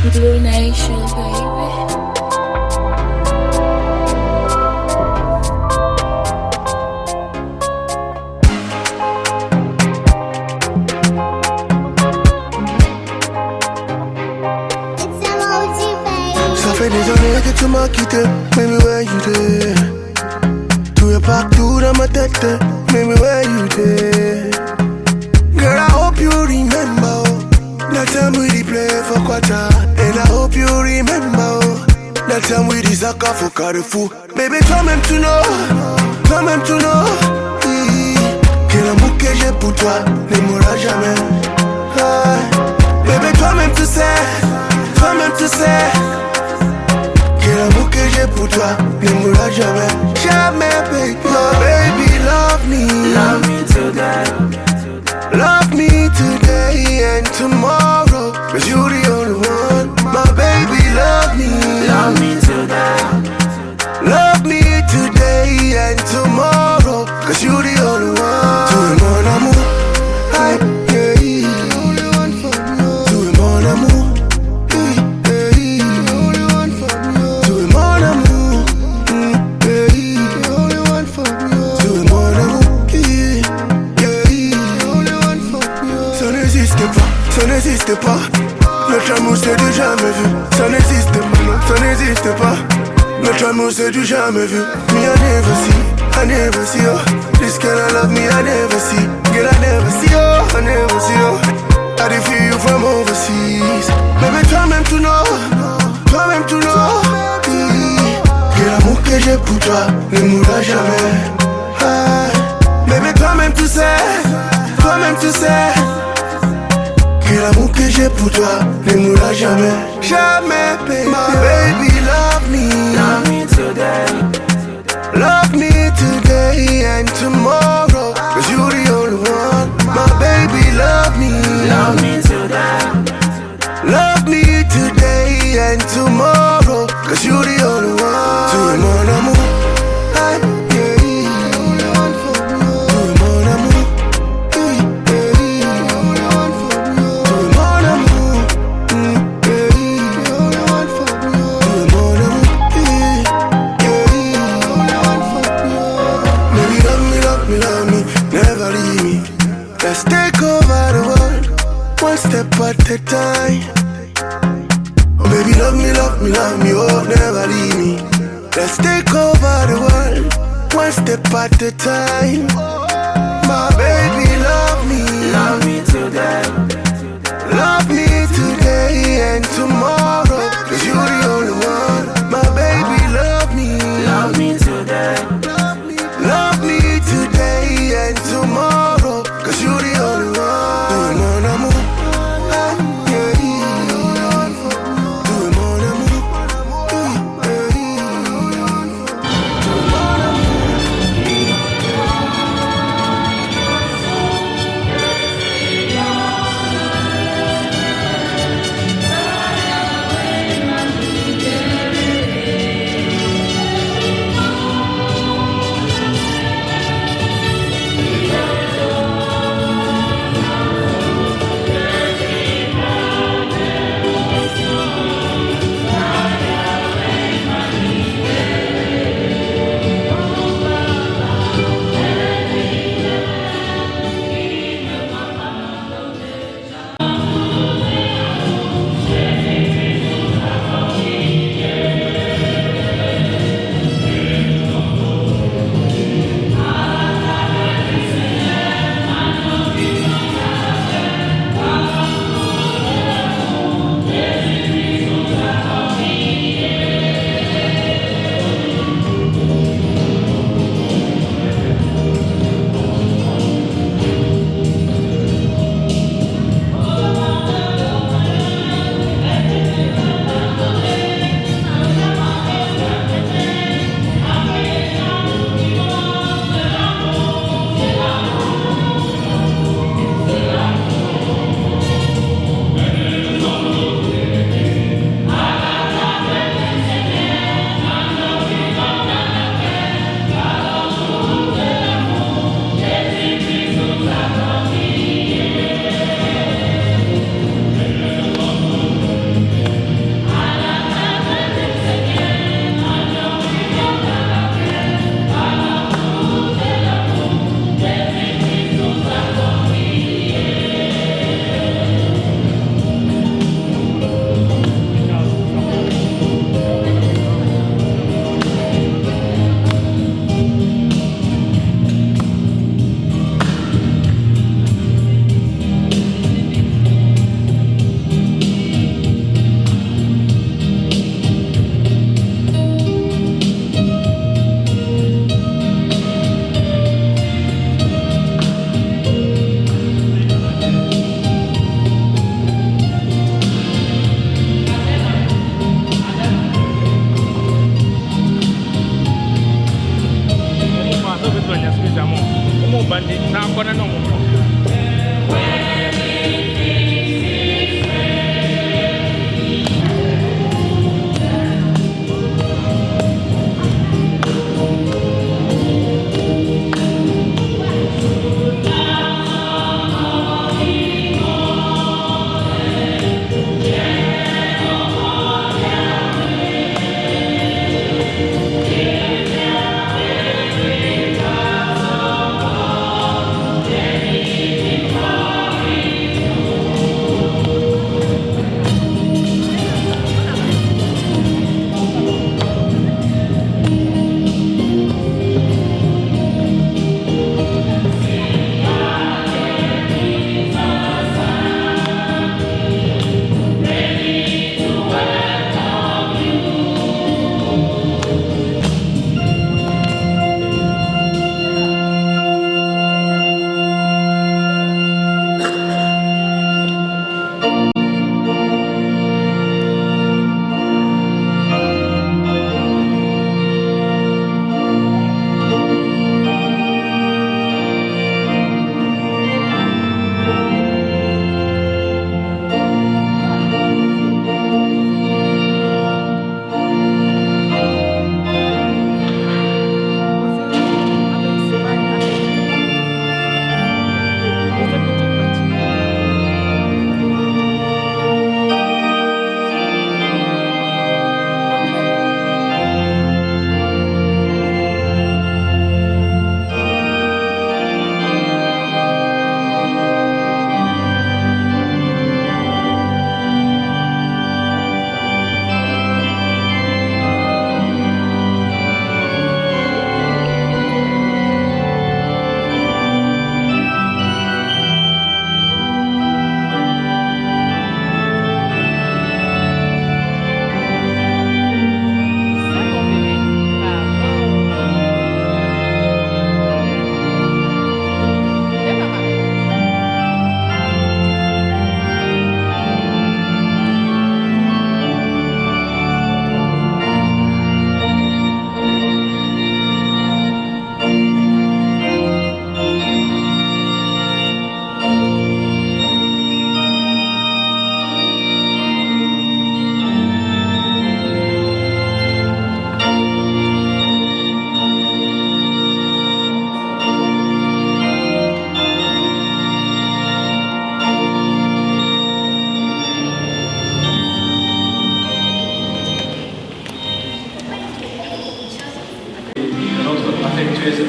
Blue Nation, baby. Ça fait des années que tu m'as quitté, baby where you there? Tu es partout dans ma tête, baby where you there? Girl I hope you remember that time we dey play for quarter. And I hope you remember that time we dey zaka for Carrefour. Baby toi-même tu know, toi-même tu know que l'amour que j'ai pour toi ne mourra jamais. Baby toi-même tu sais, toi-même tu sais que l'amour que j'ai pour toi ne mourra jamais. Jamais baby. My baby love me. Love me today. Love me today and tomorrow, 'cause you're the only one. My baby love me. Love me today. Love me today and tomorrow, 'cause you're the only one. Tu es mon amour, aïe, yeah. Tu es mon amour, yeah. Tu es mon amour, yeah. Tu es mon amour, yeah. Ça n'existe pas, ça n'existe pas. Notre amour c'est du jamais vu. Ça n'existe pas, non, ça n'existe pas. Notre amour c'est du jamais vu. Me I never see, I never see oh. This kind of love me I never see. Girl I never see oh, I never see oh. I dey feel you from overseas. Baby toi-même tu know, toi-même tu know que l'amour que j'ai pour toi ne mourra jamais. Baby toi-même tu sais, toi-même tu sais que l'amour que j'ai pour toi ne mourra jamais. Jamais baby. My baby love me. Love me today. Love me today and tomorrow, 'cause you're the only one. My baby love me. Love me today. Love me today and tomorrow, 'cause you're the only one. Tu es mon amour, aïe, yeah. Tu es mon amour, yeah. Tu es mon amour, yeah. Tu es mon amour, yeah. Baby love me, never leave me. Let's take over the world, one step at a time. Oh baby love me, oh never leave me. Let's take over the world, one step at a time. My baby love me. Love me today. Love me today and tomorrow, 'cause you're the only one. My baby love me. Love me today. Love me today and tomorrow, 'cause you're the only one. Tu es mon amour, ah, yeah. Tu es mon amour,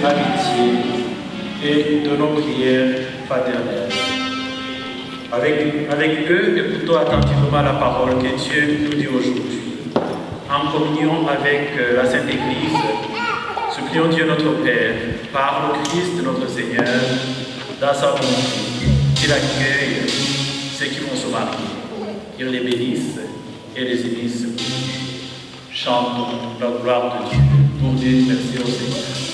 amitié et de nos prières fraternelles. Avec eux, écoutons attentivement la parole que Dieu nous dit aujourd'hui. En communion avec la Sainte Église, supplions Dieu notre Père, par le Christ notre Seigneur, dans sa bonté, qu'il accueille ceux qui vont se marier, qu'il les bénisse et les unisse. Chantons la gloire de Dieu pour dire merci au Seigneur.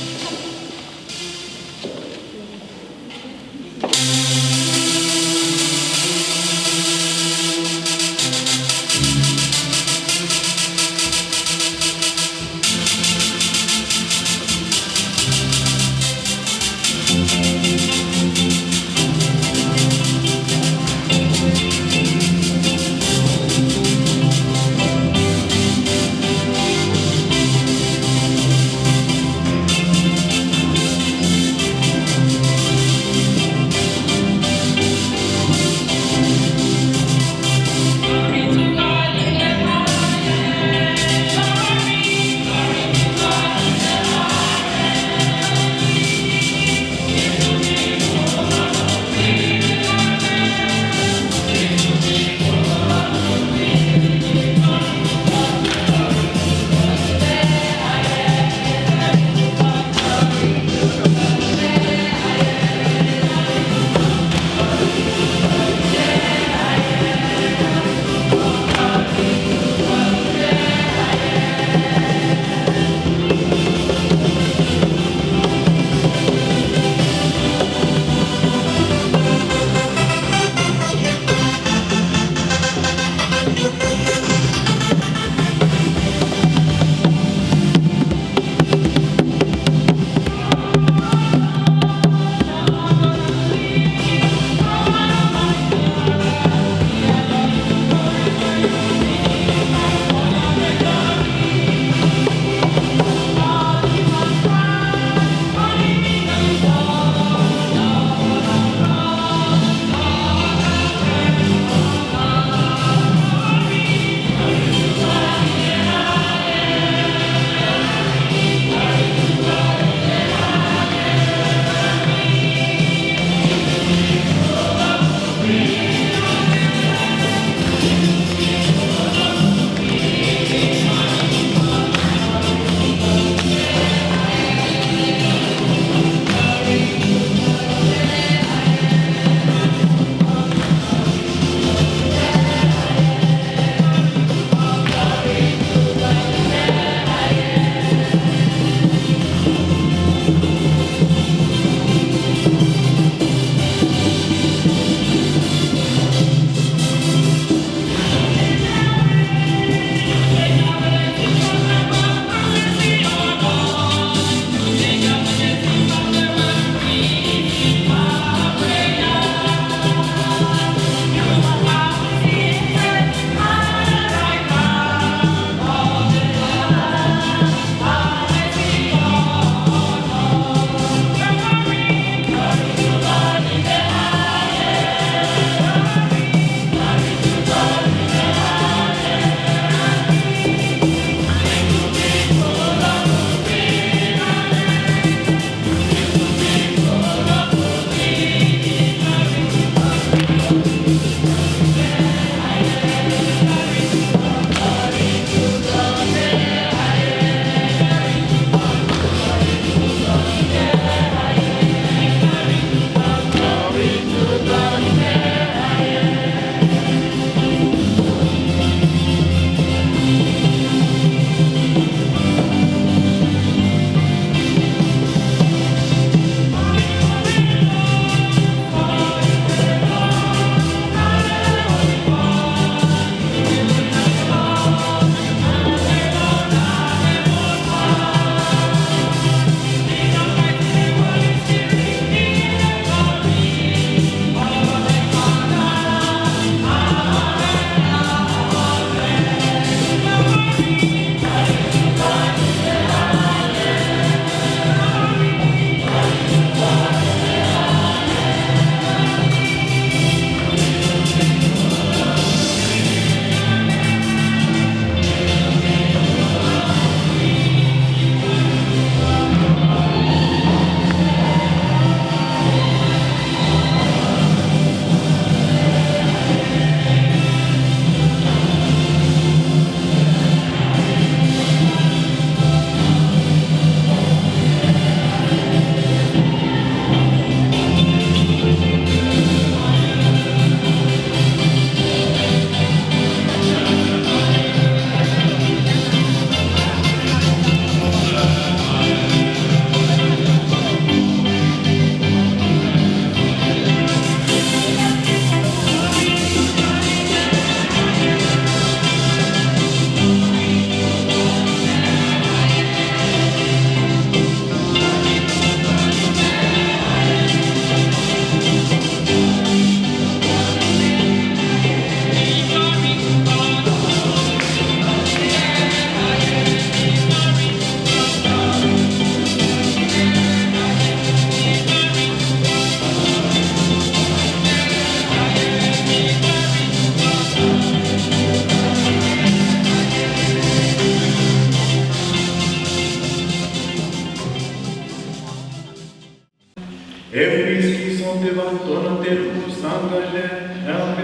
motivato terus engagé en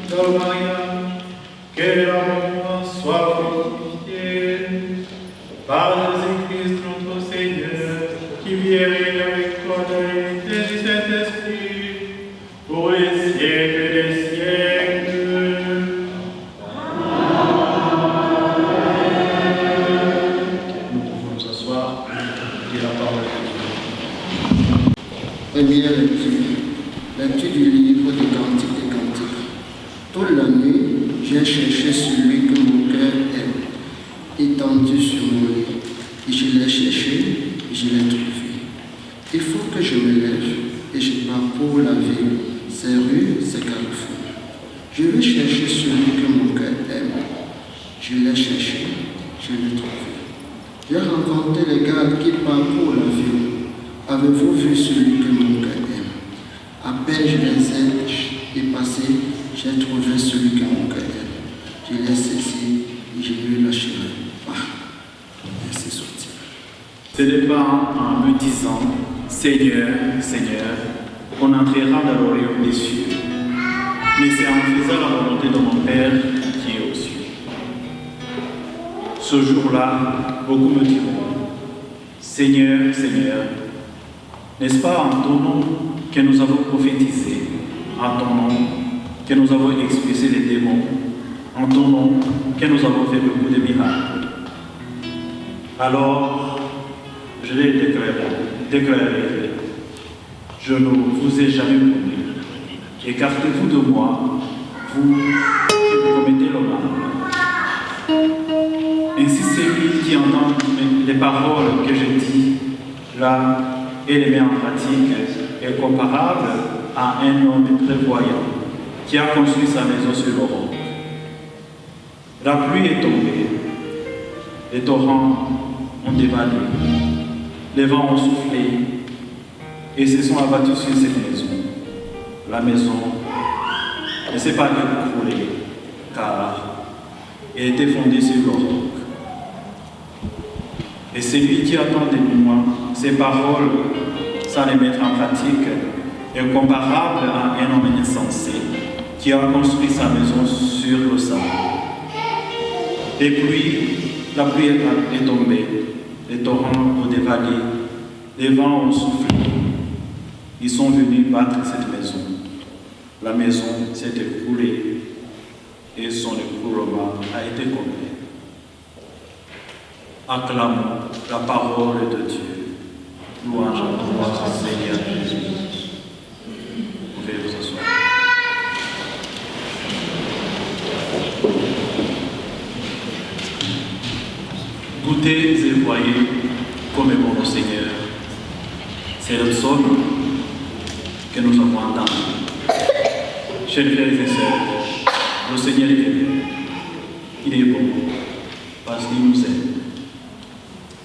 Calvaria, que l'amour soit fructifié par Jésus-Christ notre Seigneur, qui vient avec toi dans l'unité du Saint-Esprit, pour les siècles des siècles. Nous pouvons nous asseoir et la parole de Dieu. Première lecture du livre des Cantiques des Cantiques. Toute la nuit, j'ai cherché celui que mon cœur aime, étendu sur mon lit, et je l'ai cherché, et je l'ai trouvé. Il faut que je me lève, et je parcours la ville, ses rues, ses carrefours. Je vais chercher celui que mon cœur aime. Je l'ai cherché, je l'ai trouvé. J'ai rencontré les gardes qui parcourent la ville. Avez-vous vu celui que mon cœur aime? À peine je les ai dépassés, j'ai trouvé celui que mon cœur aime. Je l'ai saisi et je lui lâcherai pas. Ainsi soit-il. Ce n'est pas en me disant Seigneur, Seigneur, qu'on entrera dans le royaume des cieux, mais c'est en faisant la volonté de mon Père qui est aux cieux. Ce jour-là, beaucoup me diront Seigneur, Seigneur, n'est-ce pas en ton nom que nous avons prophétisé, en ton nom que nous avons expulsé les démons, en ton nom que nous avons fait beaucoup de miracles? Alors, je les déclarerai, je ne vous ai jamais connu. Écartez-vous de moi, vous qui vous commettez le mal. Ainsi celui qui entend les paroles que je dis là, et les met en pratique est comparable à un homme prévoyant qui a construit sa maison sur le roc. La pluie est tombée, les torrents ont dévalé, les vents ont soufflé et se sont abattus sur cette maison. La maison ne s'est pas écroulée car elle était fondée sur le roc. Et celui qui attend de moi ces paroles sans les mettre en pratique est comparable à un homme insensé qui a construit sa maison sur le sable. Et puis, la pluie est tombée, les torrents ont dévalé, les vents ont soufflé. Ils sont venus battre cette maison. La maison s'est écroulée et son écroulement a été complet. Acclamons la parole de Dieu. Louange à toi, Seigneur Jésus. Vous pouvez vous asseoir. Goûtez et voyez comme est bon le Seigneur. C'est le psaume que nous avons entendu. Chers frères et sœurs, le Seigneur est bon. Il est bon parce qu'il nous aime.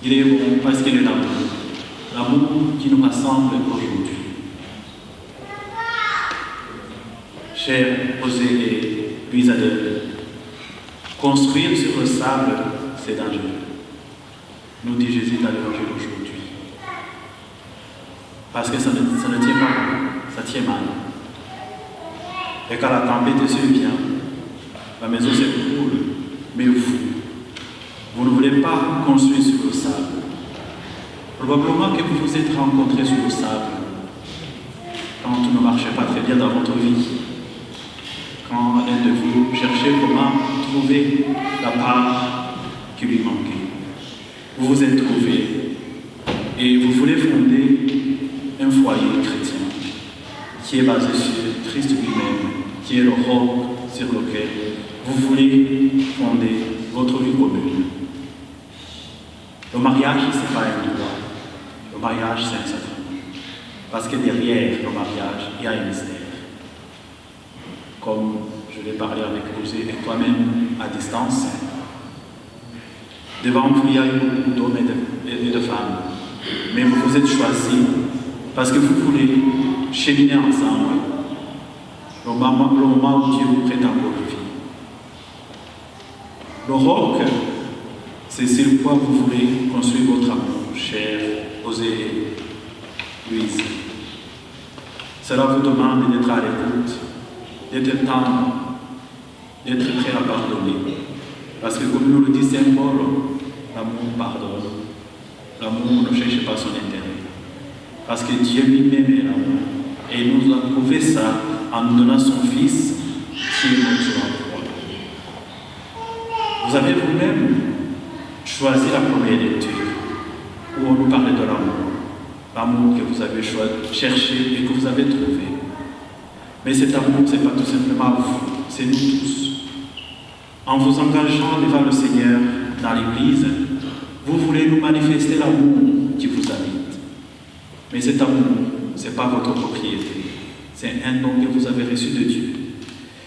Il est bon parce qu'il est l'amour. L'amour qui nous rassemble aujourd'hui. Chers José et Louise Adèle, construire sur le sable, c'est dangereux. Nous dit Jésus dans l'évangile aujourd'hui. Parce que ça ne tient pas, ça tient mal. Et quand la tempête survient, la maison s'écroule, mais vous ne voulez pas construire sur le sable. Probablement que vous vous êtes rencontrés sur le sable quand tout ne marchait pas très bien dans votre vie. Quand un de vous cherchait comment trouver la part qui lui manquait. Vous vous êtes trouvés et vous voulez fonder un foyer chrétien qui est basé sur Christ lui-même, qui est le roc sur lequel vous voulez fonder votre vie commune. Le mariage, ce n'est pas un droit. Le mariage, c'est un sacrement. Parce que derrière le mariage, il y a un mystère. Comme je l'ai parlé avec José et toi-même à distance, devant vous, il y a beaucoup d'hommes et de femmes. Mais vous vous êtes choisis parce que vous voulez cheminer ensemble le moment où Dieu vous prête encore une vie. Le roc, c'est sur quoi vous voulez construire votre amour, cher José et Louise. Cela vous demande d'être à l'écoute, d'être tendre, d'être prêt à pardonner. Parce que comme nous le dit Saint Paul, l'amour pardonne. L'amour ne cherche pas son intérêt. Parce que Dieu lui-même est l'amour. Et il nous a prouvé ça en nous donnant son Fils qui est mort sur la croix. Vous avez vous-même choisi la première lecture où on nous parlait de l'amour. L'amour que vous avez cherché et que vous avez trouvé. Mais cet amour, ce n'est pas tout simplement vous, c'est nous tous. En vous engageant devant le Seigneur dans l'Église, vous voulez nous manifester l'amour qui vous habite. Mais cet amour, ce n'est pas votre propriété. C'est un don que vous avez reçu de Dieu.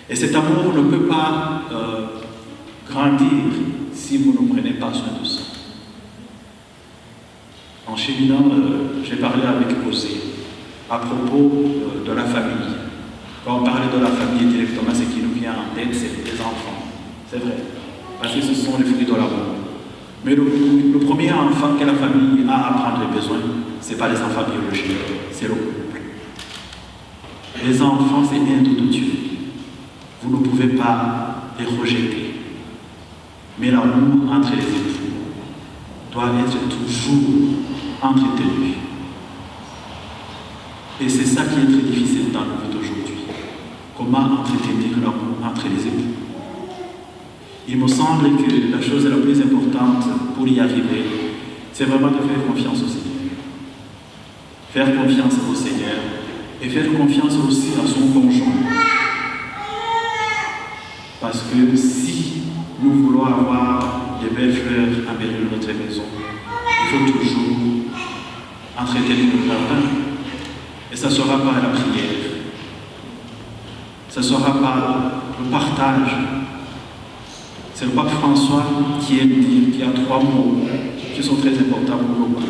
Et cet amour ne peut pas grandir si vous ne prenez pas soin de ça. En cheminant, j'ai parlé avec Osée à propos de la famille. Quand on parlait de la famille directement, ce qui nous vient en tête, c'est les enfants. C'est vrai, parce que ce sont les fruits de l'amour. Mais le premier enfant que la famille a à prendre besoin, ce n'est pas les enfants biologiques, c'est le couple. Les enfants, c'est un don de Dieu. Vous ne pouvez pas les rejeter. Mais l'amour entre les époux doit être toujours entretenu. Et c'est ça qui est très difficile dans le vie d'aujourd'hui. Comment entretenir l'amour entre les époux? Il me semble que la chose la plus importante pour y arriver, c'est vraiment de faire confiance au Seigneur. Faire confiance au Seigneur et faire confiance aussi à son conjoint. Parce que si nous voulons avoir des belles fleurs à de notre maison, il faut toujours entretenir le jardin. Et ça ne sera pas la prière. Ça ne sera pas le partage. C'est le pape François qui aime dire qu'il y a 3 mots qui sont très importants pour le couple.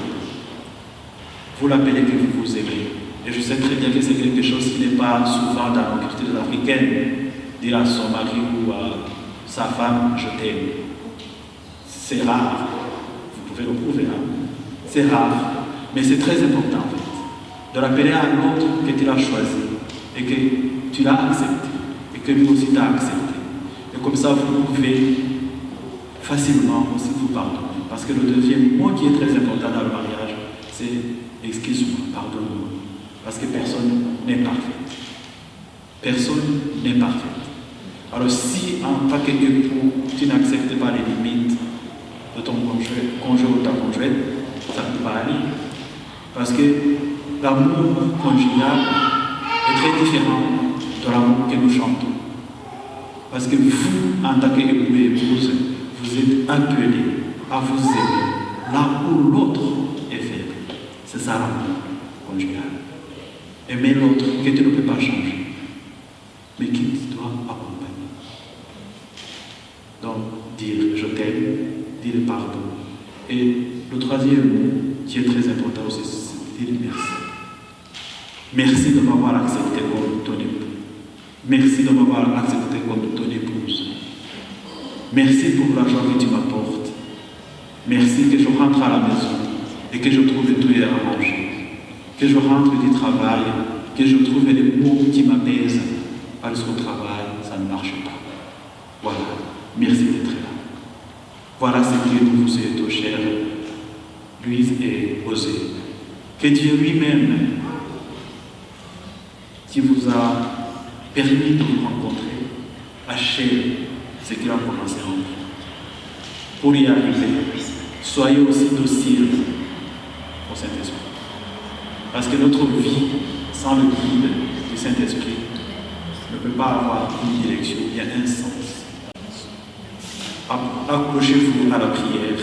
Vous l'appelez que vous vous aimez. Et je sais très bien que c'est quelque chose qui n'est pas souvent dans nos cultures africaines. Dire à son mari ou à sa femme, je t'aime. C'est rare. Vous pouvez le prouver, hein? C'est rare. Mais c'est très important, en fait. De l'appeler à l'autre que tu l'as choisi et que tu l'as accepté et que lui aussi t'a accepté. Et comme ça, vous pouvez facilement aussi vous pardonner. Parce que le deuxième mot qui est très important dans le mariage, c'est excuse-moi, pardonne-moi. Parce que personne n'est parfait. Personne n'est parfait. Alors si en tant qu'époux, tu n'acceptes pas les limites de ton conjoint ou ta conjointe, ça ne peut pas aller. Parce que l'amour conjugal est très différent de l'amour que nous chantons. Parce que vous, en tant qu'époux et épouse, vous êtes appelés à vous aimer là où l'autre est faible. C'est ça l'amour conjugal. Aimer l'autre que tu ne peux pas changer, mais qui doit accompagner. Donc, dire je t'aime, dire pardon. Et le troisième mot qui est très important aussi, c'est dire merci. Merci de m'avoir accepté comme ton époux. Merci de m'avoir accepté comme ton épouse. Merci pour l'argent que tu m'apportes. Merci que je rentre à la maison et que je trouve tout à manger. Que je rentre du travail, que je trouve les mots qui m'apaisent. Parce qu'au travail, ça ne marche pas. Voilà. Merci d'être là. Voilà ce que nous vous souhaitons, chers Louise et Osée. Que Dieu lui-même, qui vous a permis de vous rencontrer, achève ce qu'il a commencé en vous. Pour y arriver, soyez aussi dociles au Saint-Esprit. Parce que notre vie, sans le guide du Saint-Esprit, ne peut pas avoir une direction, il y a un sens. Accrochez-vous à la prière.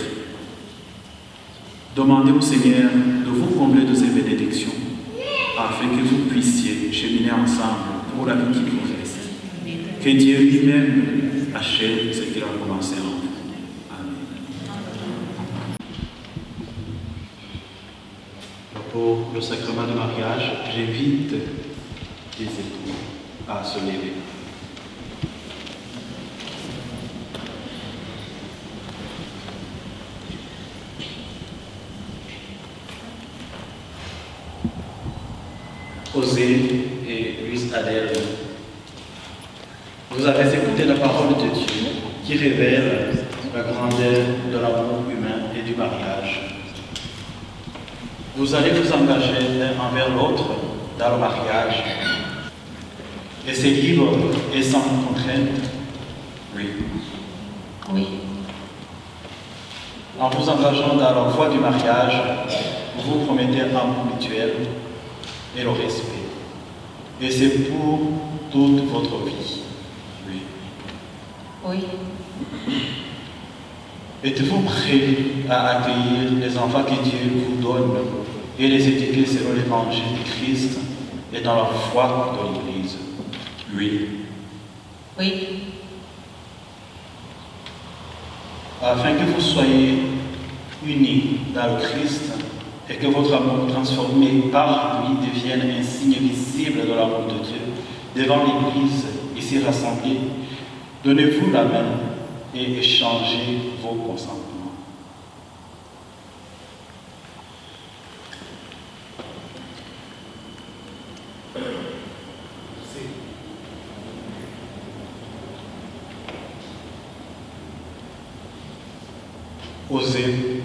Demandez au Seigneur de vous combler de ses bénédictions afin que vous puissiez cheminer ensemble pour la vie qui vous reste. Que Dieu lui-même achève ce qu'il a commencé en vous. Amen. Pour le sacrement de mariage, j'invite les époux à se lever. Osée Louise Adèle. Vous avez écouté la parole de Dieu qui révèle la grandeur de l'amour humain et du mariage. Vous allez vous engager l'un envers l'autre dans le mariage. Et c'est libre et sans contrainte. Oui. Oui. En vous engageant dans la voie du mariage, vous vous promettez l'amour mutuel et le respect. Et c'est pour toute votre vie. Oui. Oui. Êtes-vous prêt à accueillir les enfants que Dieu vous donne et les éduquer selon l'évangile du Christ et dans la foi de l'Église? Oui. Oui. Afin que vous soyez unis dans le Christ et que votre amour transformé par lui devienne un signe visible de l'amour de Dieu devant l'Église ici rassemblée, donnez-vous la main et échangez vos consentements. Osez,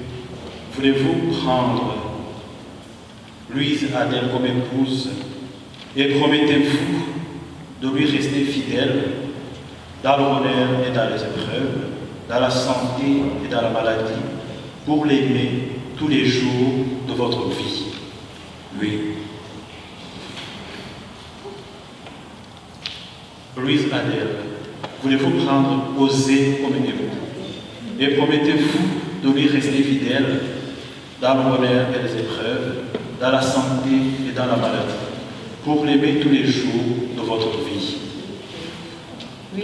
voulez-vous prendre Louise Adèle comme épouse et promettez-vous de lui rester fidèle dans le bonheur et dans les épreuves, dans la santé et dans la maladie, pour l'aimer tous les jours de votre vie? Oui. Louise Adèle, voulez-vous prendre Osez comme époux et promettez-vous de lui rester fidèle dans le bonheur et les épreuves, dans la santé et dans la maladie, pour l'aimer tous les jours de votre vie? Oui.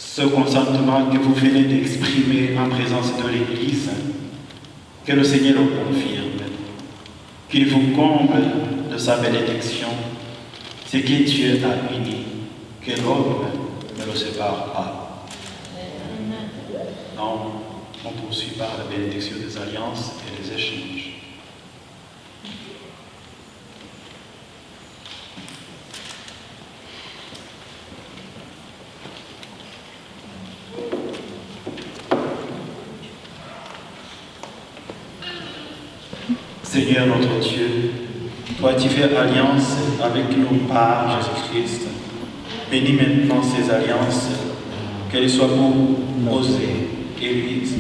Ce consentement que vous venez d'exprimer en présence de l'Église, que le Seigneur le confirme, qu'il vous comble de sa bénédiction, ce que Dieu a uni, que l'homme ne le sépare pas. Non, on poursuit par la bénédiction des alliances et des échanges. Seigneur notre Dieu, toi tu fais alliance avec nous par Jésus-Christ. Bénis maintenant ces alliances, qu'elles soient pour Osée et Louise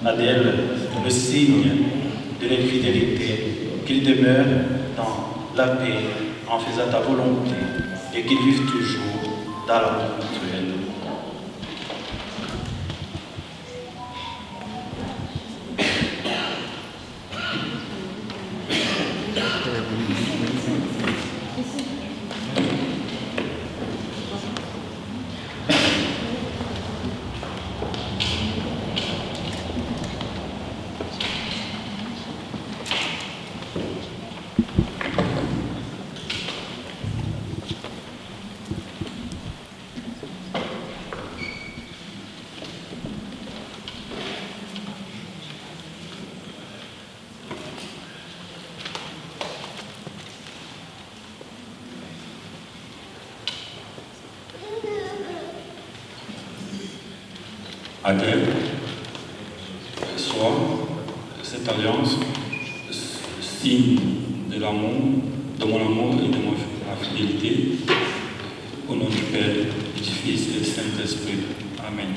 Adèle, le signe de l'infidélité, qu'ils demeurent dans la paix en faisant ta volonté et qu'ils vivent toujours dans l'amour mutuel. Adèle, soit cette alliance signe de l'amour, de mon amour et de ma fidélité, au nom du Père, du Fils et du Saint-Esprit. Amen.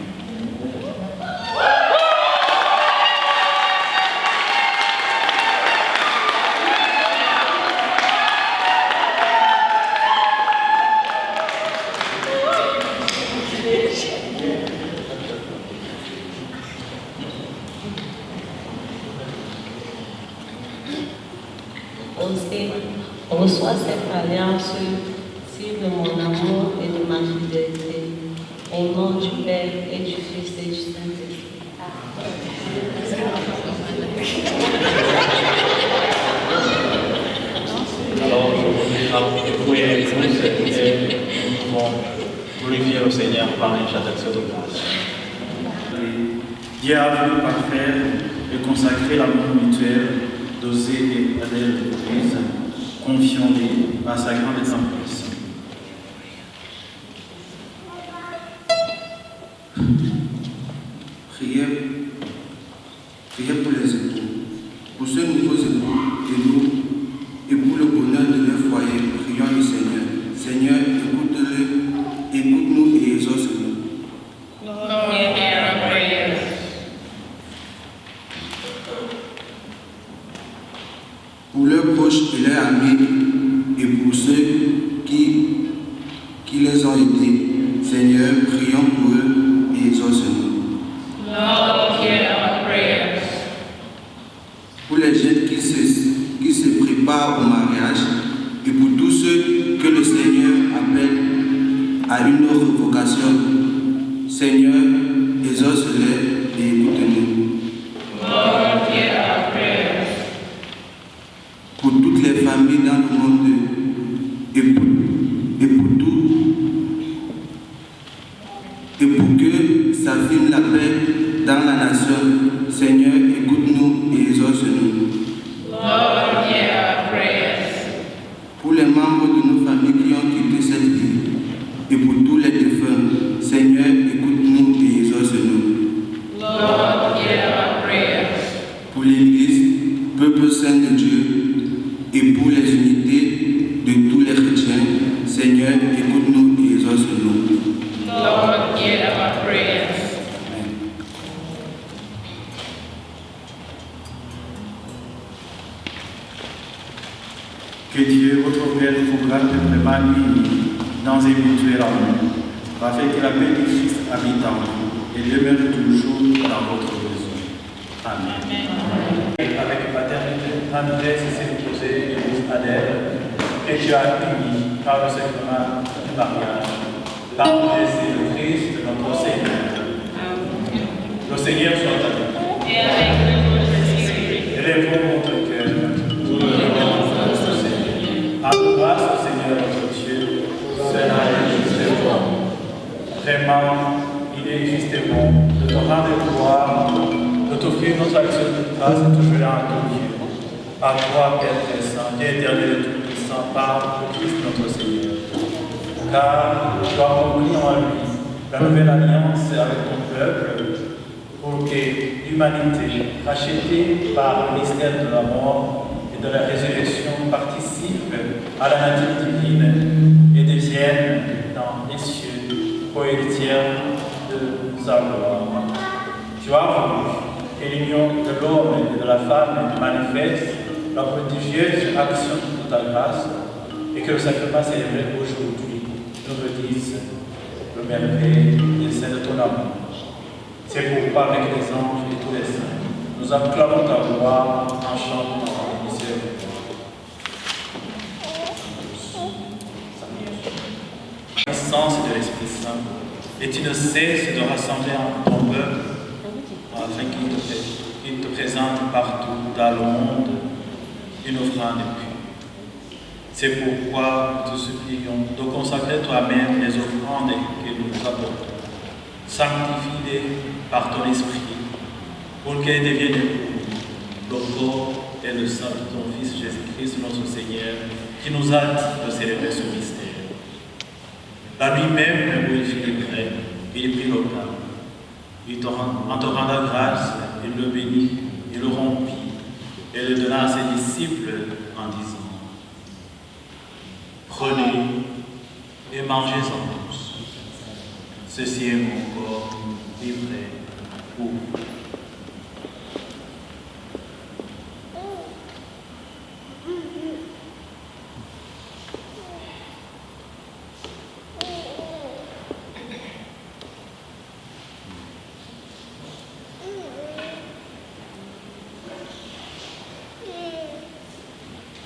Osez, reçois cette alliance, signe de mon amour et de ma fidélité. Au nom du Père et du Fils et du Saint-Esprit. Amen. Alors je vous prie avec vous et nous pouvons glorifier le Seigneur par une chante d'action de grâce. Dieu a voulu parfaire et consacrer l'amour mutuel d'Osée et Adèle de l'Église, confiant-les à sa grande emprise. Priez pour les époux, pour ceux nouveaux époux et nous, et pour le bonheur de leur foyer, prions le Seigneur. Seigneur, écoute-nous et exauce-nous. Pour leurs proches et leurs amis, et pour ceux qui les ont aidés, Seigneur, prions pour eux et exauce-nous. Pour les jeunes qui se préparent au mariage, et pour tous ceux que le Seigneur appelle à une autre vocation, Seigneur, exauce-les et écoute-nous. Pour toutes les familles dans le monde, et pour que s'affirme la paix dans la nation, Seigneur, écoute-nous et exauce-nous. Pour les membres de nos familles qui ont quitté cette vie, et pour tous les défunts, Seigneur, écoute-nous et exauce-nous. Pour l'Église, peuple saint de Dieu, et pour les unités de tous les chrétiens, Seigneur, écoute-nous et exauce-nous. Que Dieu, votre Père, vous garde vraiment unis dans un mutuel amour, afin que la paix de Christ habite en vous et demeure toujours dans votre maison. Amen. Avec paternité, tendresse et simplicité, épouse Adèle, que tu as unis par le sacrement du mariage, par le Jésus le Christ, notre Seigneur. Le Seigneur soit avec vous. Et avec votre esprit. Élèvons votre cœur. Rendons grâce au Seigneur notre Dieu, cela est juste et bon. Vraiment, il est juste et bon de te rendre gloire, de t'offrir notre action de grâce et toujours en ton Dieu. Par toi, Père très saint, Dieu éternel et tout-puissant, par le Christ notre Seigneur. Car tu as compris en lui la nouvelle alliance avec ton peuple, pour que l'humanité, rachetée par le mystère de la mort et de la résurrection, participe à la nature divine et devienne dans les cieux co-héritière de sa gloire. Tu as voulu que l'union de l'homme et de la femme manifeste la prodigieuse action de ta grâce et que le sacrement célébré aujourd'hui nous redise le merveille et celle de ton amour. C'est pourquoi avec les anges et tous les saints, nous acclamons ta gloire en chantant et miséricorde. La puissance de l'Esprit Saint, et tu ne cesses de rassembler en ton peuple afin qu'il te présente partout dans le monde une offrande pure. C'est pourquoi nous te supplions de consacrer toi-même les offrandes que nous apportons. Sanctifie-les par ton esprit, pour qu'elles deviennent le corps et le sang de ton Fils Jésus-Christ, notre Seigneur, qui nous a dit de célébrer ce mystère. La nuit même où il fut prêt, il prit le pain. En te rendant grâce, il le bénit, il le rompit et le donna à ses disciples en disant: Prenez et mangez-en tous. Ceci est mon corps livré pour vous.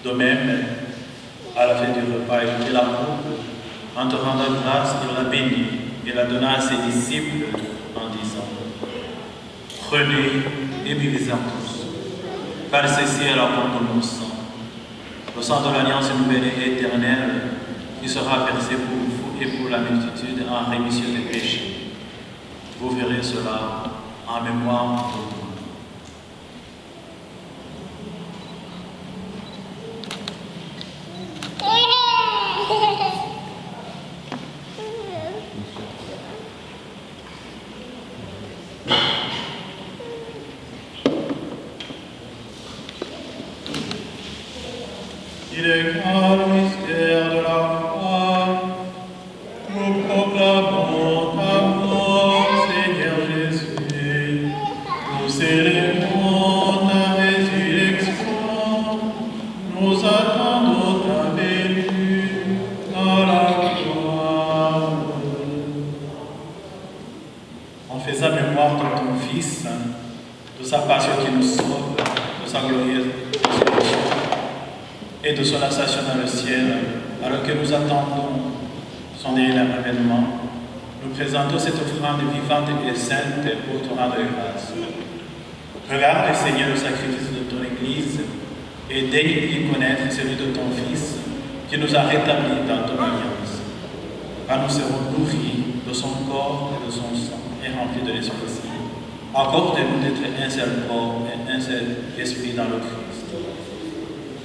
De même, à la fin du repas, il prit la coupe, en te rendant grâce, il la bénit et la donna à ses disciples en disant: Prenez et buvez-en tous, car ceci est la porte de mon sang, le sang de l'alliance nouvelle et éternelle, qui sera versé pour vous et pour la multitude en rémission des péchés. Vous verrez cela en mémoire de moi. Il est grand le mystère de la foi. Nous proclamons ta mort, Seigneur Jésus. Nous célébrons ta résurrection. Nous attendons ta venue dans la gloire. En faisant mémoire de ton Fils, de sa passion qui nous sauve, de sa glorieuse résurrection, et de son ascension dans le ciel, alors que nous attendons son dernier avènement, nous présentons cette offrande vivante et sainte pour te rendre grâce. Regarde, Seigneur, le sacrifice de ton Église et daigne y connaître celui de ton Fils qui nous a rétablis dans ton alliance. Car nous serons nourris de son corps et de son sang et remplis de l'Esprit Saint. Accorde-nous d'être un seul corps et un seul esprit dans le Christ.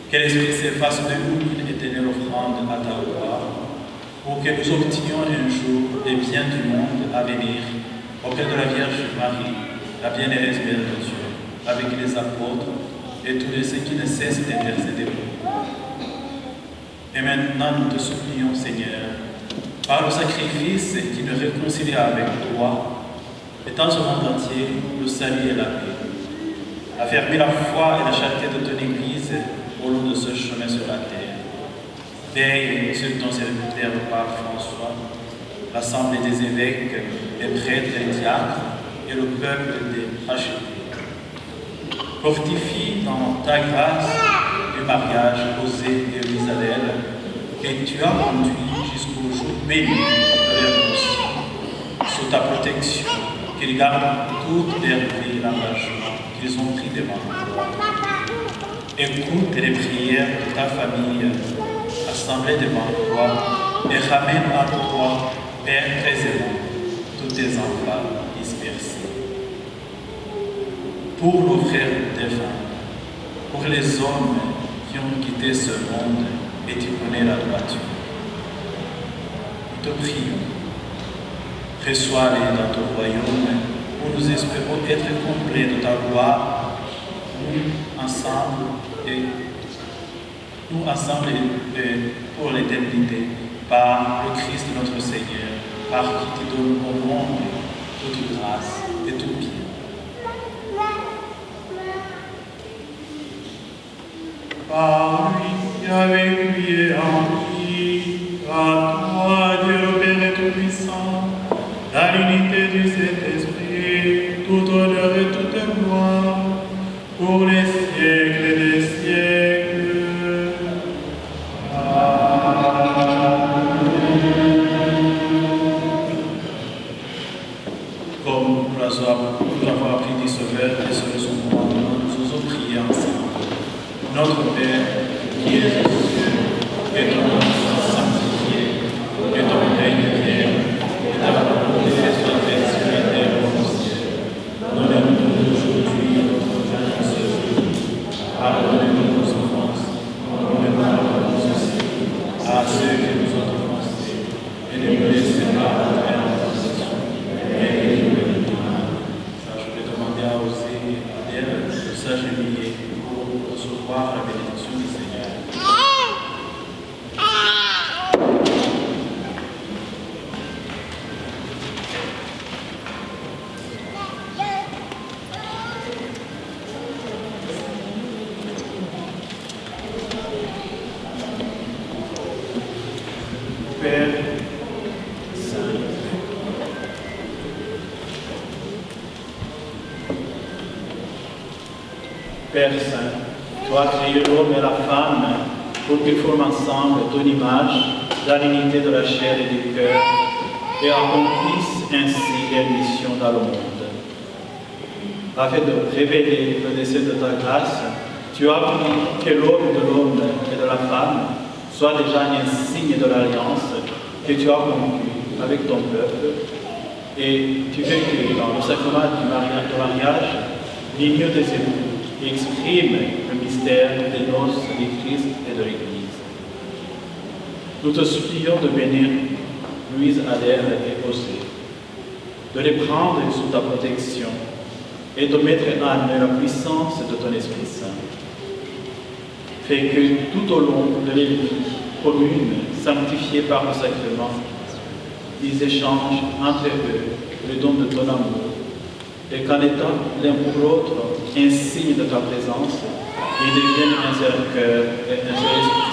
Que l'Esprit s'efface de nous une éternelle offrande à ta gloire, pour que nous obtenions un jour les biens du monde à venir auprès de la Vierge Marie, la bienheureuse Mère de Dieu, avec les apôtres et tous ceux qui ne cessent d'intercéder pour nous. Et maintenant, nous te supplions, Seigneur, par le sacrifice qui nous réconcilie avec toi, étant ce monde entier le salut et la paix. Affermis la foi et la charité de ton Église au long de ce chemin sur la terre. Veille sur ton serviteur Pape François, l'assemblée des évêques, les prêtres, les diacres et le peuple des rachetés. Fortifie dans ta grâce du mariage Osée et Elisabeth que tu as conduit jusqu'au jour béni de leur noces. Sous ta protection, qu'ils gardent toute leur vie et l'engagement qu'ils ont pris devant toi. Écoute les prières de ta famille assemblée devant toi et ramène à toi, Père très aimant, tous tes enfants dispersés. Pour nos frères défunts, pour les hommes qui ont quitté ce monde et tu connais la droiture, nous te prions, reçois-les dans ton royaume où nous espérons être complets de ta gloire. Nous ensemble et pour l'éternité, par le Christ notre Seigneur, par qui tu donnes au monde toute grâce et tout bien. Par lui, avec lui et en lui, à toi, Dieu le Père Tout-Puissant, dans l'unité du Saint-Esprit, tout honneur et toute gloire, pour les siècles des siècles. Amen. Comme nous avons appris du Sauveur et sur son commandement, nous osons prier ensemble. Notre Père, qui es aux cieux, que ton nom soit sanctifié, que ton règne vienne, que ta volonté soit faite sur la terre comme au ciel. Donne-nous aujourd'hui notre pain de ce jour. Pardonne-nous nos offenses, comme nous pardonnons aussi à ceux qui nous ont offensés, et ne nous laissez pas entrer en tentation, mais délivre-nous du mal. Ça, je vais demander à Osée et à Adèle de s'agenouiller pour recevoir la bénédiction du Seigneur. Père Saint, Père Saint, tu as créé l'homme et la femme pour qu'ils forment ensemble ton image dans l'unité de la chair et du cœur et accomplissent ainsi leur mission dans le monde. afin de révéler le dessein de ta grâce, tu as voulu que l'homme de l'homme et de la femme soit déjà un signe de l'alliance que tu as conclue avec ton peuple. Et tu veux que dans le sacrement du mariage, l'union des époux exprime le mystère des noces du Christ et de l'Église. Nous te supplions de bénir Louise, Adèle et José, de les prendre sous ta protection et de mettre en eux la puissance de ton Esprit Saint. Fais que tout au long de leur vie commune, sanctifiée par le sacrement, ils échangent entre eux le don de ton amour, et qu'en étant l'un pour l'autre un signe de ta présence, ils deviennent un seul cœur et un seul esprit.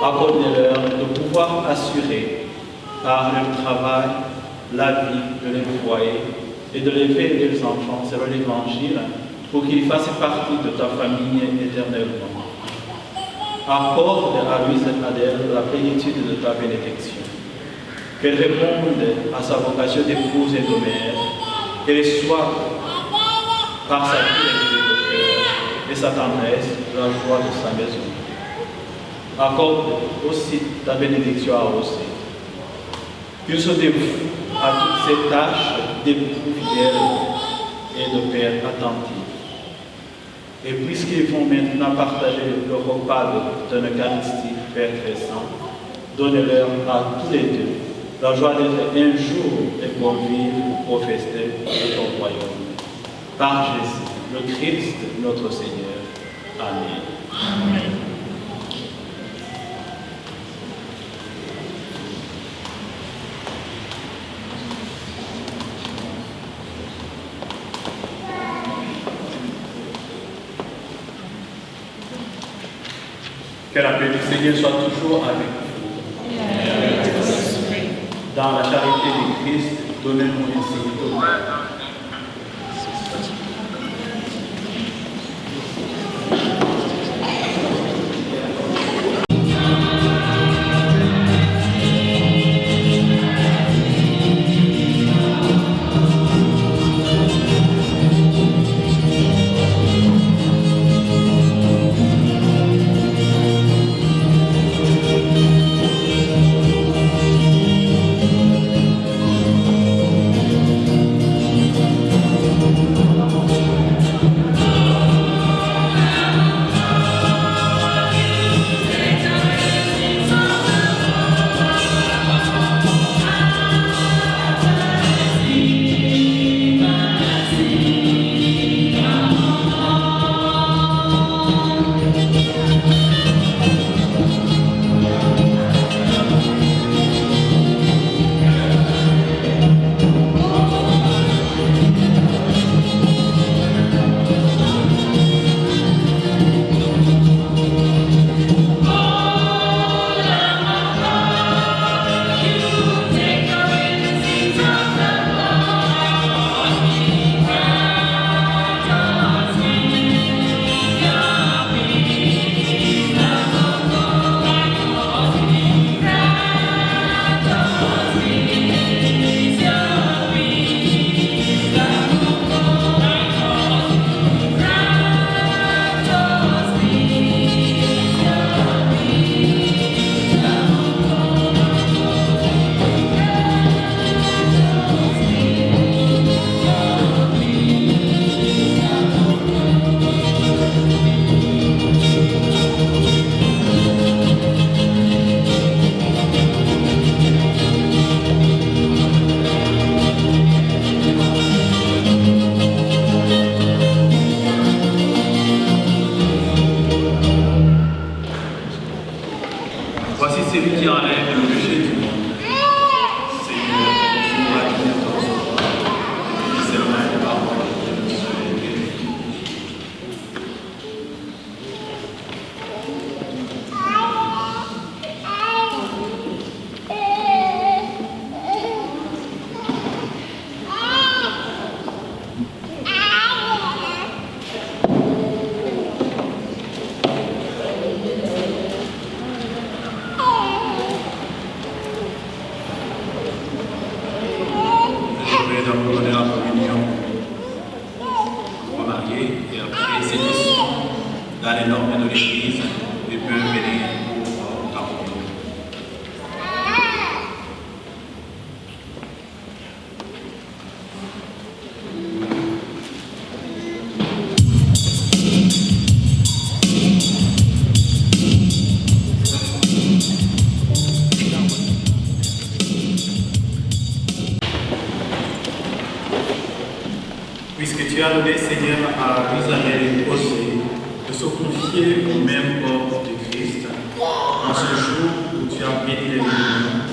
Accorde-leur de pouvoir assurer par leur travail la vie de leur foyer et de lever leurs enfants selon l'Évangile pour qu'ils fassent partie de ta famille éternellement. Accorde à Louise Adèle la plénitude de ta bénédiction. Qu'elle réponde à sa vocation d'épouse et de mère, qu'elle soit, par sa pureté de cœur et sa tendresse, la joie de sa maison. Accorde aussi ta bénédiction à José. Qu'il se dévoue à toutes ces tâches d'époux fidèles et de père attentif. Et puisqu'ils vont maintenant partager le repas de l'Eucharistie, Père très saint, donne-leur à tous les deux la joie d'être un jour et convives au festin de ton royaume. Par Jésus, le Christ, notre Seigneur. Amen. Amen. Que la paix du Seigneur soit toujours avec vous. Dans la charité du Christ, donnez-nous ainsi tout. Voici celui qui enlève le péché du monde. Seigneur, bonjour à qui entend son voix. Et seulement une parole de Dieu est guéri. tu as donné, Seigneur, à Isabelle et Osée de se confier au même corps de Christ en ce jour où tu as béni les unions.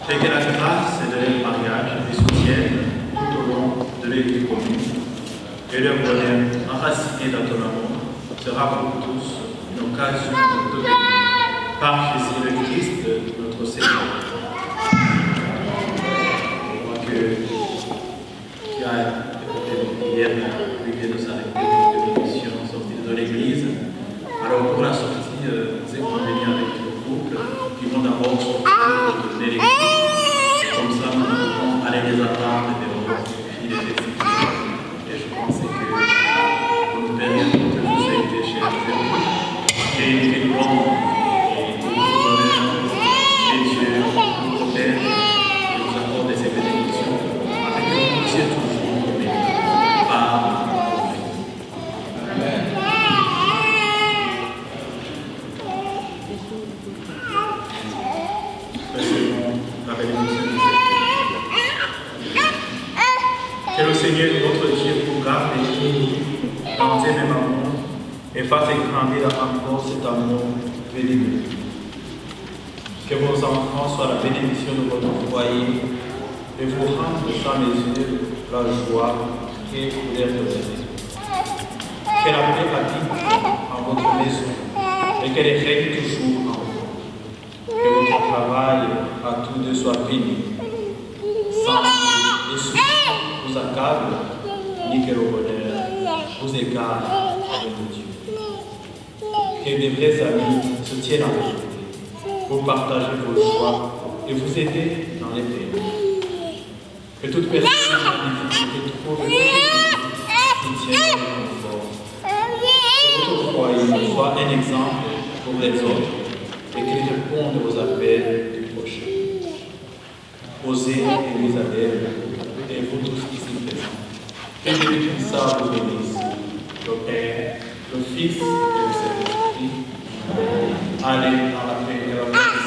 Fais que la grâce de leur mariage les soutienne tout au long de leur vie commune. Et leur bonheur, enraciné dans ton amour, sera pour tous une occasion de te bénir. Par Jésus le Christ, notre Seigneur. Je crois que tu as écouté nos prières, lui vient de s'arrêter de l'émission sortie de l'église. Alors pour la sortie, nous allons venir avec le couple qui vont d'abord sortir de l'église. Comme ça, nous pouvons aller les attendre et dehors, fil et festivités. Et je pensais que notre période de tous a été chère à Dieu. Et il est grand. Que le Seigneur notre Dieu vous garde et vous dans ses mêmes amours et fasse grandir encore cet amour béni. Que vos enfants soient la bénédiction de votre foyer et vous rendre sans mesure la joie et l'air de l'année. Que la paix habite en votre maison et qu'elle règne toujours en vous. Que votre travail à tous deux soit béni, sans que les soucis vous accable, ni que le bonheur vous égare avec Dieu. Que les vrais amis se tiennent en vous, pour partager vos joies et vous aider dans les pays. Que toute personne en difficulté trouve une soutien et confort. Que votre foyer soit un exemple pour les autres et qu'il réponde aux appels du prochain. Osez et Isabelle, et vous tous ici présents. Que Dieu ça vous bénisse, le Père, le Fils et le Saint-Esprit. Allez dans la paix et la paix.